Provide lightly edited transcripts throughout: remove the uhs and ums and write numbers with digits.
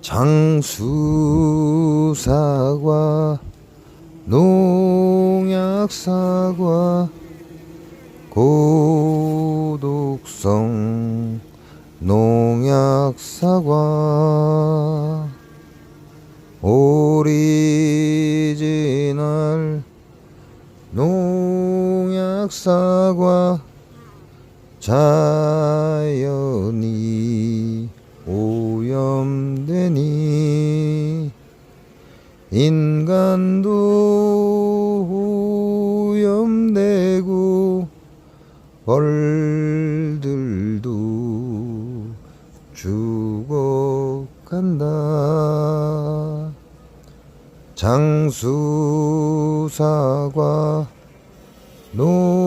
장수사과, 농약사과, 고독성 농약사과, 오리지널 농약사과, 자연이 오염되니 인간도 오염되고 벌들도 죽어간다. 장수사과, 농약사과,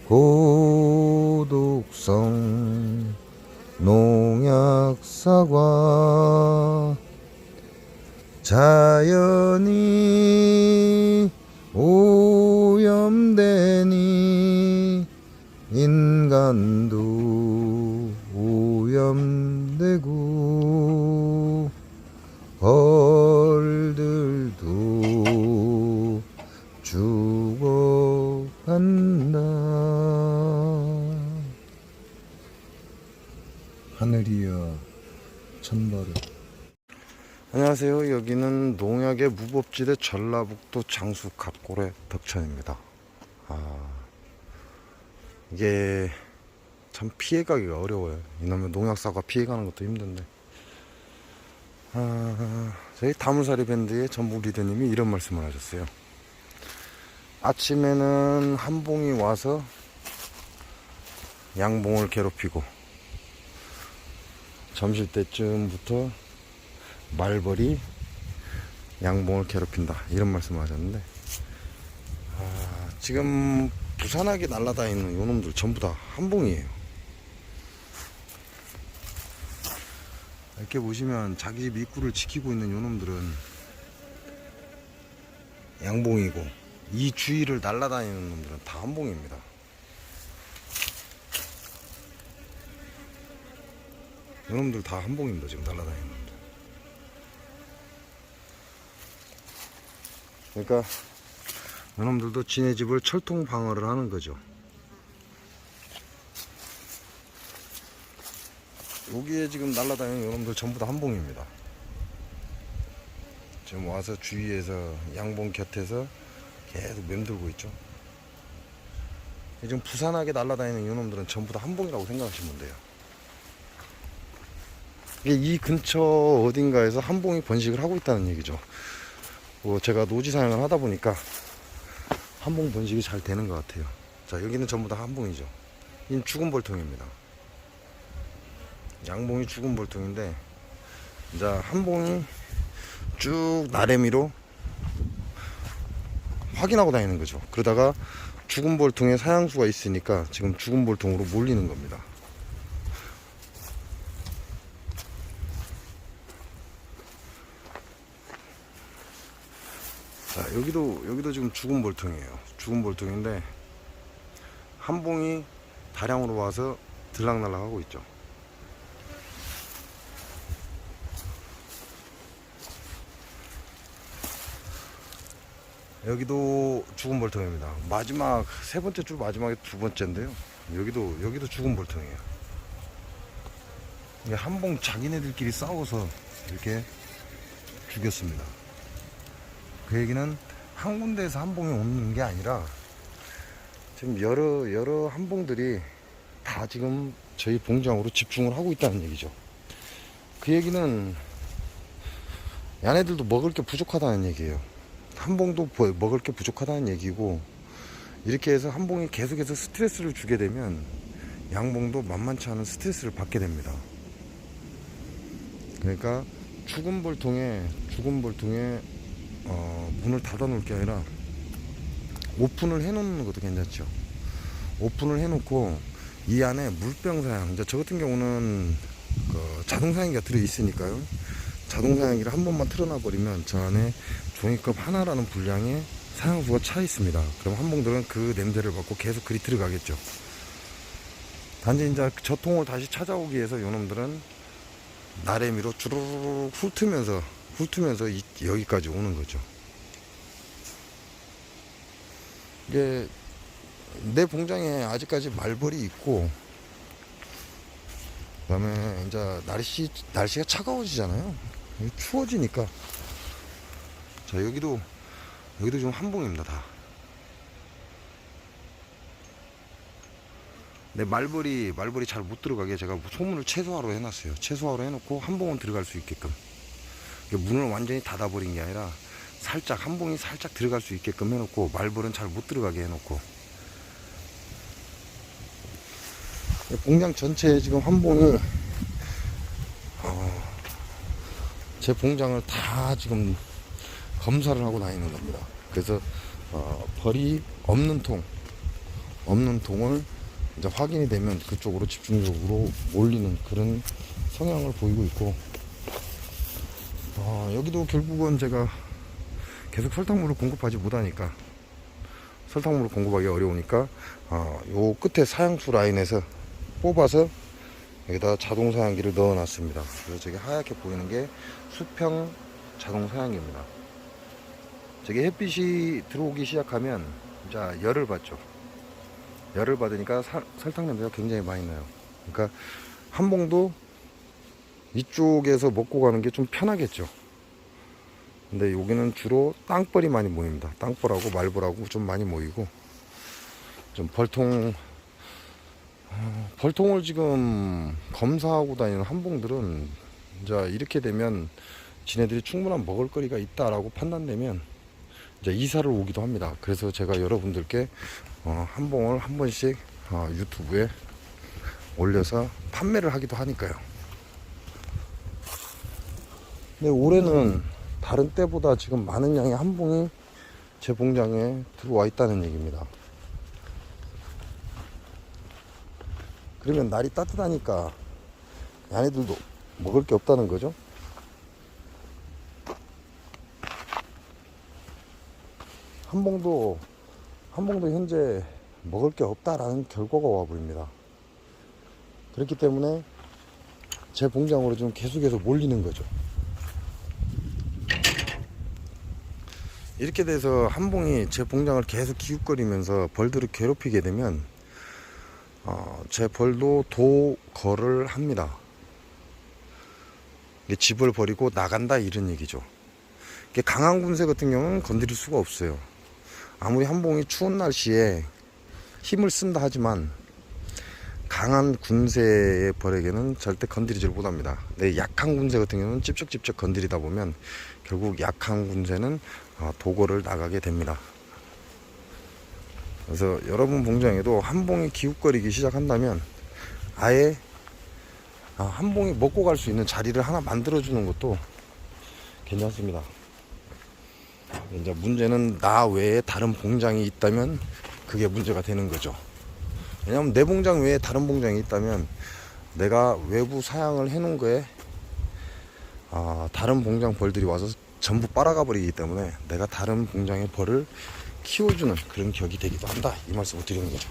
고독성 농약사과, 자연이 오염되니 인간도 오염되고 벌들도 죽어간다. 하늘이여 천벌을. 안녕하세요. 여기는 농약의 무법지대 전라북도 장수 갑골의 덕천입니다. 이게 참 피해가기가 어려워요. 이놈의 농약사과 피해가는 것도 힘든데, 저희 다물살이 밴드의 전북 리더님이 이런 말씀을 하셨어요. 아침에는 한봉이 와서 양봉을 괴롭히고, 점심때쯤부터 말벌이 양봉을 괴롭힌다, 이런 말씀을 하셨는데, 지금 부산하게 날아다니는 요놈들 전부 다 한봉이에요. 이렇게 보시면 자기 집 입구를 지키고 있는 요놈들은 양봉이고, 이 주위를 날아다니는 놈들은 다 한봉입니다. 요놈들 다 한봉입니다. 지금 날아다니는 놈들. 그러니까 요놈들도 지네 집을 철통 방어를 하는 거죠. 여기에 지금 날아다니는 요놈들 전부 다 한봉입니다. 지금 와서 주위에서 양봉 곁에서 계속 맴돌고 있죠. 지금 부산하게 날아다니는 요놈들은 전부 다 한봉이라고 생각하시면 돼요. 이 근처 어딘가에서 한봉이 번식을 하고 있다는 얘기죠. 제가 노지 사냥을 하다 보니까 한봉 번식이 잘 되는 것 같아요. 자, 여기는 전부 다 한봉이죠. 이는 죽은 벌통입니다. 양봉이 죽은 벌통인데, 자, 한봉이 쭉 나래미로 확인하고 다니는 거죠. 그러다가 죽은 벌통에 사양수가 있으니까 지금 죽은 벌통으로 몰리는 겁니다. 자, 여기도 지금 죽은 벌통이에요. 죽은 벌통인데 한봉이 다량으로 와서 들락날락 하고 있죠. 여기도 죽은 벌통입니다. 마지막 세 번째 줄 마지막에 두 번째인데요. 여기도 죽은 벌통이에요. 이게 한봉 자기네들끼리 싸워서 이렇게 죽였습니다. 그 얘기는 한 군데에서 한봉이 오는 게 아니라 지금 여러 한봉들이 다 지금 저희 봉장으로 집중을 하고 있다는 얘기죠. 그 얘기는 얘네들도 먹을 게 부족하다는 얘기예요. 한봉도 먹을 게 부족하다는 얘기고, 이렇게 해서 한봉이 계속해서 스트레스를 주게 되면 양봉도 만만치 않은 스트레스를 받게 됩니다. 그러니까 죽은 벌통에 문을 닫아 놓을 게 아니라 오픈을 해 놓는 것도 괜찮죠. 오픈을 해 놓고 이 안에 물병 사양, 저 같은 경우는 자동 사양기가 들어 있으니까요. 자동 사양기를 한 번만 틀어놔 버리면 저 안에 종이컵 하나라는 분량의 사양수가 차 있습니다. 그럼 한봉들은 그 냄새를 맡고 계속 그리 들어가겠죠. 단지 이제 저 통을 다시 찾아오기 위해서 요놈들은 나래미로 주르륵 훑으면서 여기까지 오는 거죠. 이게 내 봉장에 아직까지 말벌이 있고, 그 다음에 이제 날씨가 차가워지잖아요. 추워지니까. 자, 여기도 지금 한봉입니다, 다. 내 말벌이 잘 못 들어가게 제가 소문을 최소화로 해놨어요. 최소화로 해놓고 한봉은 들어갈 수 있게끔. 문을 완전히 닫아버린 게 아니라 살짝, 한봉이 살짝 들어갈 수 있게끔 해놓고, 말벌은 잘 못 들어가게 해놓고. 봉장 전체에 지금 한봉이 제 봉장을 다 지금 검사를 하고 다니는 겁니다. 그래서 벌이 없는 통을 이제 확인이 되면 그쪽으로 집중적으로 몰리는 그런 성향을 보이고 있고, 여기도 결국은 제가 계속 설탕물을 공급하지 못하니까, 설탕물을 공급하기 어려우니까 요 끝에 사양수 라인에서 뽑아서 여기다 자동 사양기를 넣어 놨습니다. 그래서 저기 하얗게 보이는 게 수평 자동 사양기입니다. 저기 햇빛이 들어오기 시작하면 이제 열을 받죠. 열을 받으니까 설탕 냄새가 굉장히 많이 나요. 그러니까 한봉도 이쪽에서 먹고 가는 게 좀 편하겠죠. 근데 여기는 주로 땅벌이 많이 모입니다. 땅벌하고 말벌하고 좀 많이 모이고, 좀 벌통을 지금 검사하고 다니는 한봉들은 이제 이렇게 되면 지네들이 충분한 먹을거리가 있다라고 판단되면 이제 이사를 오기도 합니다. 그래서 제가 여러분들께 한봉을 한 번씩 유튜브에 올려서 판매를 하기도 하니까요. 근데 올해는 다른 때보다 지금 많은 양의 한봉이 제 봉장에 들어와 있다는 얘기입니다. 그러면 날이 따뜻하니까 얘네들도 먹을 게 없다는 거죠. 한봉도 현재 먹을 게 없다라는 결과가 와버립니다. 그렇기 때문에 제 봉장으로 좀 계속해서 몰리는 거죠. 이렇게 돼서 한봉이 제 봉장을 계속 기웃거리면서 벌들을 괴롭히게 되면 제 벌도 도거를 합니다. 집을 버리고 나간다, 이런 얘기죠. 강한 군새 같은 경우는 건드릴 수가 없어요. 아무리 한봉이 추운 날씨에 힘을 쓴다 하지만 강한 군새의 벌에게는 절대 건드리지를 못합니다. 근데 약한 군새 같은 경우는 찝쩍찝쩍 건드리다 보면 결국 약한 군새는 도거를 나가게 됩니다. 그래서 여러분 봉장에도 한봉이 기웃거리기 시작한다면 아예 한봉이 먹고 갈 수 있는 자리를 하나 만들어주는 것도 괜찮습니다. 이제 문제는 나 외에 다른 봉장이 있다면 그게 문제가 되는 거죠. 왜냐하면 내 봉장 외에 다른 봉장이 있다면 내가 외부 사양을 해놓은 거에 다른 봉장 벌들이 와서 전부 빨아가 버리기 때문에 내가 다른 봉장의 벌을 키워주는 그런 격이 되기도 한다, 이 말씀을 드리는 거죠.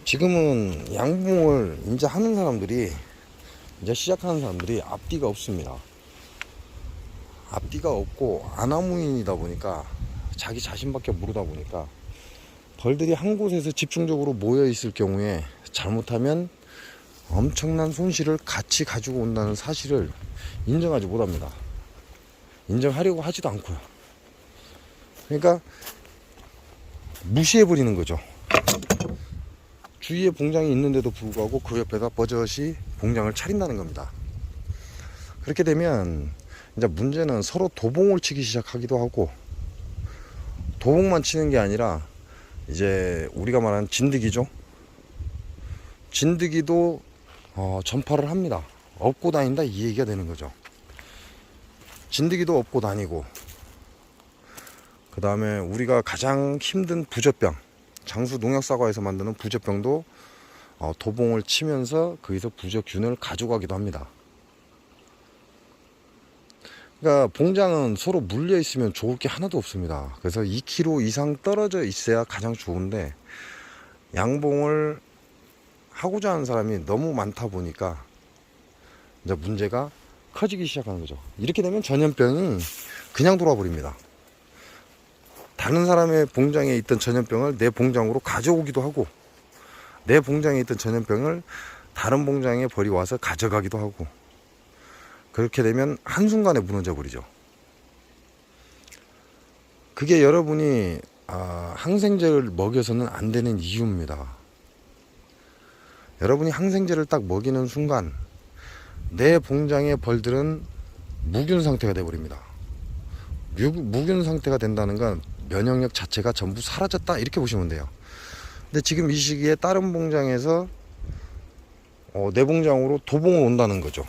지금은 양봉을 이제 하는 사람들이, 이제 시작하는 사람들이 앞뒤가 없습니다. 앞뒤가 없고 아나무인이다 보니까, 자기 자신밖에 모르다 보니까 벌들이 한 곳에서 집중적으로 모여 있을 경우에 잘못하면 엄청난 손실을 같이 가지고 온다는 사실을 인정하지 못합니다. 인정하려고 하지도 않고요. 그러니까 무시해버리는 거죠. 주위에 봉장이 있는데도 불구하고 그 옆에다 버젓이 봉장을 차린다는 겁니다. 그렇게 되면 이제 문제는 서로 도봉을 치기 시작하기도 하고, 도봉만 치는 게 아니라 이제 우리가 말하는 진드기죠. 진드기도 전파를 합니다. 업고 다닌다, 이 얘기가 되는 거죠. 진드기도 업고 다니고, 그 다음에 우리가 가장 힘든 부젖병, 장수 농약사과에서 만드는 부젖병도 도봉을 치면서 거기서 부젖균을 가져가기도 합니다. 그러니까 봉장은 서로 물려 있으면 좋을 게 하나도 없습니다. 그래서 2km 이상 떨어져 있어야 가장 좋은데, 양봉을 하고자 하는 사람이 너무 많다 보니까 이제 문제가 커지기 시작하는 거죠. 이렇게 되면 전염병이 그냥 돌아버립니다. 다른 사람의 봉장에 있던 전염병을 내 봉장으로 가져오기도 하고, 내 봉장에 있던 전염병을 다른 봉장에 버리와서 가져가기도 하고, 그렇게 되면 한순간에 무너져 버리죠. 그게 여러분이 항생제를 먹여서는 안 되는 이유입니다. 여러분이 항생제를 딱 먹이는 순간 내 봉장의 벌들은 무균 상태가 되어 버립니다. 무균 상태가 된다는 건 면역력 자체가 전부 사라졌다, 이렇게 보시면 돼요. 근데 지금 이 시기에 다른 봉장에서 내 봉장으로 도봉을 온다는 거죠.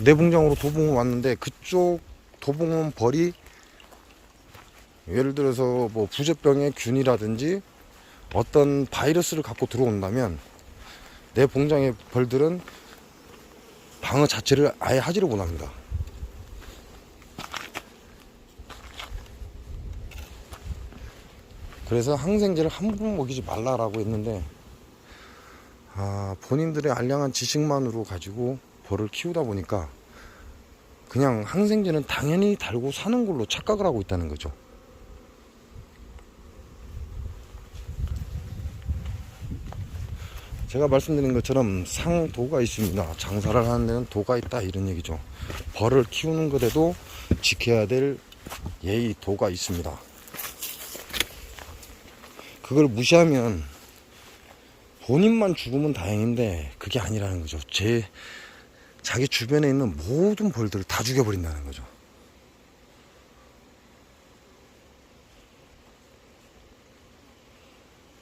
내 봉장으로 도봉을 왔는데, 그쪽 도봉은 벌이 예를 들어서 뭐 부제병의 균이라든지 어떤 바이러스를 갖고 들어온다면, 내 봉장의 벌들은 방어 자체를 아예 하지를 못합니다. 그래서 항생제를 함부로 먹이지 말라라고 했는데, 본인들의 알량한 지식만으로 가지고 벌을 키우다 보니까 그냥 항생제는 당연히 달고 사는 걸로 착각을 하고 있다는 거죠. 제가 말씀드린 것처럼 상도가 있습니다. 장사를 하는 데는 도가 있다, 이런 얘기죠. 벌을 키우는 것에도 지켜야 될 예의, 도가 있습니다. 그걸 무시하면 본인만 죽으면 다행인데 그게 아니라는 거죠. 자기 주변에 있는 모든 벌들을 다 죽여버린다는 거죠.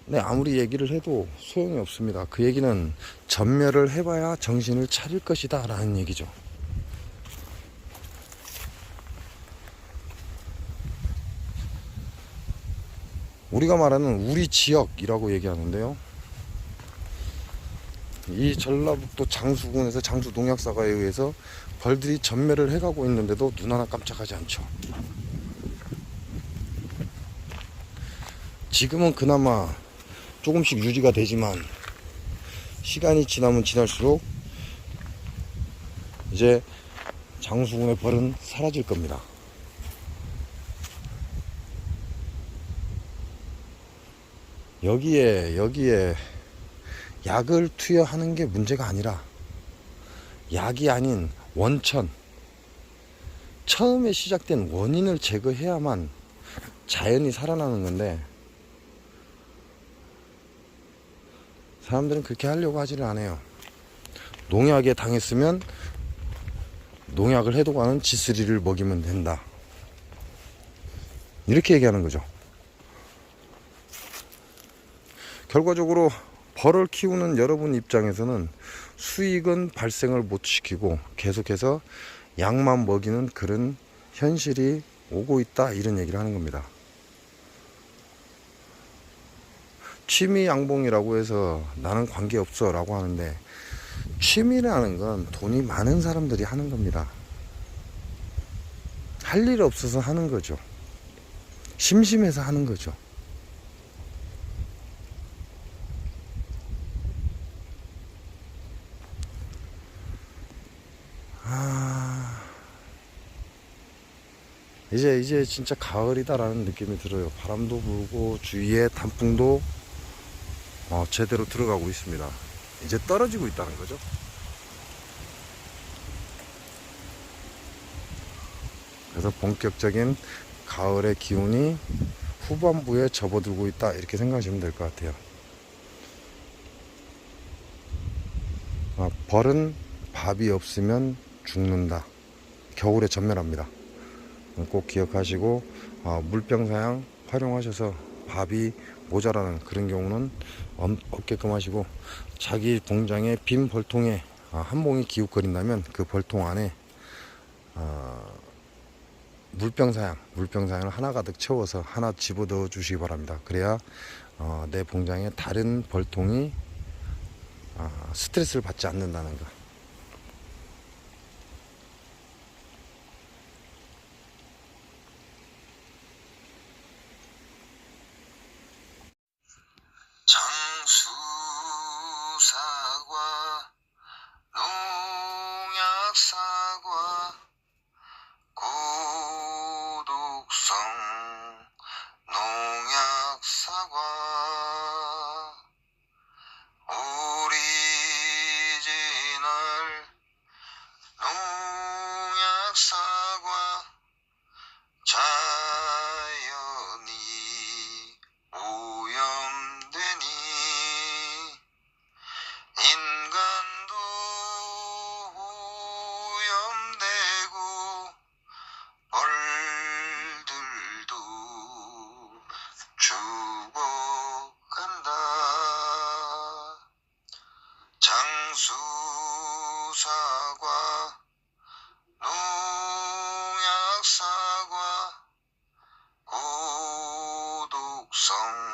네, 아무리 얘기를 해도 소용이 없습니다. 그 얘기는 전멸을 해봐야 정신을 차릴 것이다 라는 얘기죠. 우리가 말하는 우리 지역이라고 얘기하는데요, 이 전라북도 장수군에서 장수농약사가에 의해서 벌들이 전멸을 해가고 있는데도 눈 하나 깜짝하지 않죠. 지금은 그나마 조금씩 유지가 되지만 시간이 지나면 지날수록 이제 장수군의 벌은 사라질 겁니다. 여기에 약을 투여하는 게 문제가 아니라, 약이 아닌 원천, 처음에 시작된 원인을 제거해야만 자연이 살아나는 건데, 사람들은 그렇게 하려고 하지를 않아요. 농약에 당했으면 농약을 해독하는 지쓰리를 먹이면 된다, 이렇게 얘기하는 거죠. 결과적으로 벌을 키우는 여러분 입장에서는 수익은 발생을 못 시키고 계속해서 약만 먹이는 그런 현실이 오고 있다, 이런 얘기를 하는 겁니다. 취미 양봉이라고 해서 나는 관계없어 라고 하는데, 취미라는 건 돈이 많은 사람들이 하는 겁니다. 할 일 없어서 하는 거죠. 심심해서 하는 거죠. 이제 진짜 가을이다라는 느낌이 들어요. 바람도 불고 주위에 단풍도 제대로 들어가고 있습니다. 이제 떨어지고 있다는 거죠. 그래서 본격적인 가을의 기운이 후반부에 접어들고 있다, 이렇게 생각하시면 될 것 같아요. 벌은 밥이 없으면 죽는다. 겨울에 전멸합니다. 꼭 기억하시고 물병사양 활용하셔서 밥이 모자라는 그런 경우는 없게끔 하시고, 자기 봉장의 빈 벌통에 한 봉이 기웃거린다면 그 벌통 안에 물병사양을 하나 가득 채워서 하나 집어넣어 주시기 바랍니다. 그래야 내 봉장에 다른 벌통이 스트레스를 받지 않는다는 거. 성